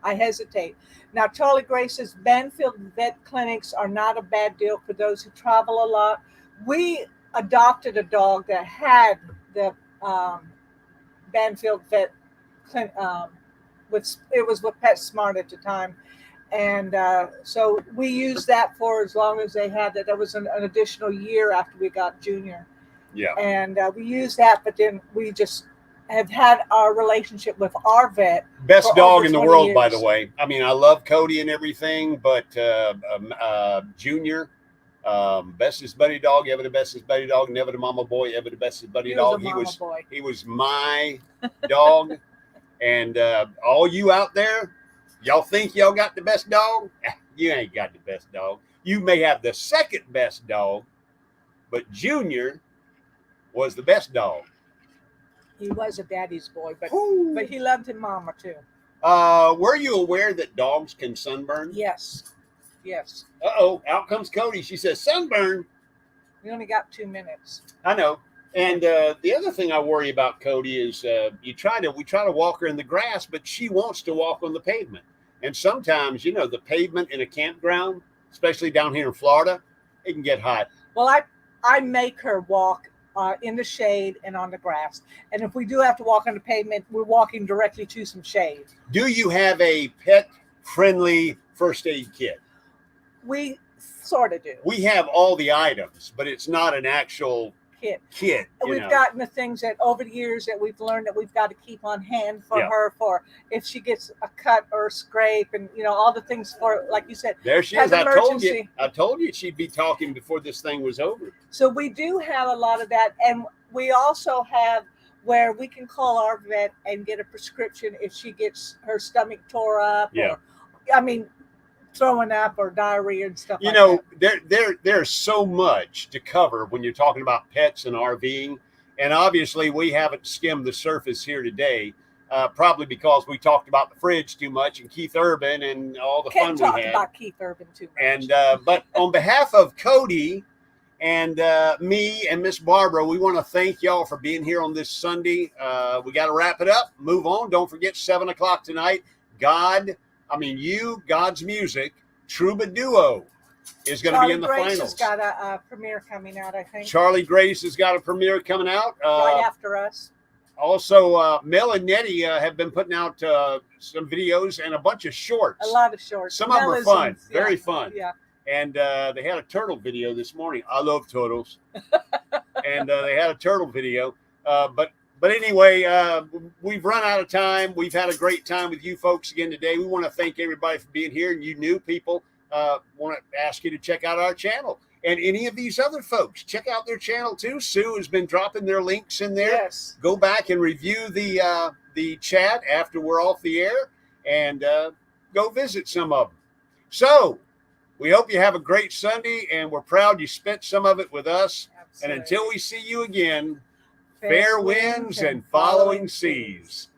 I hesitate. Now, Charlie Gray says Banfield vet clinics are not a bad deal for those who travel a lot. We adopted a dog that had the Banfield vet clinic. It was with PetSmart at the time. And so we used that for as long as they had that. That was an additional year after we got Junior. Yeah. And we used that, but then we just have had our relationship with our vet. Best dog in the world, years. by the way. I mean, I love Cody and everything, but Junior, bestest buddy dog, ever the bestest buddy dog, never the mama boy, ever the bestest buddy dog. He was my dog. And all you out there, y'all think y'all got the best dog? You ain't got the best dog. You may have the second best dog, but Junior was the best dog. He was a daddy's boy, but Ooh. he loved his mama too. Were you aware that dogs can sunburn? Yes. Uh-oh, out comes Cody. She says, sunburn. We only got 2 minutes. I know. And the other thing I worry about Cody is we try to walk her in the grass, but she wants to walk on the pavement. And sometimes, you know, the pavement in a campground, especially down here in Florida, it can get hot. Well, I make her walk in the shade and on the grass. And if we do have to walk on the pavement, we're walking directly to some shade. Do you have a pet-friendly first aid kit? We sort of do. We have all the items, but it's not an actual kit. We've gotten the things that over the years that we've learned that we've got to keep on hand for her, for if she gets a cut or a scrape, and you know, all the things for, like you said. There she is. I told you she'd be talking before this thing was over. So we do have a lot of that, and we also have where we can call our vet and get a prescription if she gets her stomach tore up. Yeah. Throwing up or diarrhea and stuff you like know, that. there's so much to cover when you're talking about pets and RVing. And obviously we haven't skimmed the surface here today, probably because we talked about the fridge too much and Keith Urban and all the fun we had. Can't talk about Keith Urban too much. And but on behalf of Cody and me and Miss Barbara, we want to thank y'all for being here on this Sunday. We got to wrap it up, move on. Don't forget 7 o'clock tonight. God's Music, Troubaduo is going to be in the Grace finals. Has got a premiere coming out, I think. Charlie Grace has got a premiere coming out. Right after us. Also, Mel and Nettie have been putting out some videos and a bunch of shorts. A lot of shorts. Some of them are fun, very fun. Yeah. And they had a turtle video this morning. I love turtles. And they had a turtle video. But But anyway, we've run out of time. We've had a great time with you folks again today. We want to thank everybody for being here. And you new people, want to ask you to check out our channel. And any of these other folks, check out their channel too. Sue has been dropping their links in there. Yes. Go back and review the chat after we're off the air, and go visit some of them. So we hope you have a great Sunday, and we're proud you spent some of it with us. Absolutely. And until we see you again, fair winds and following seas.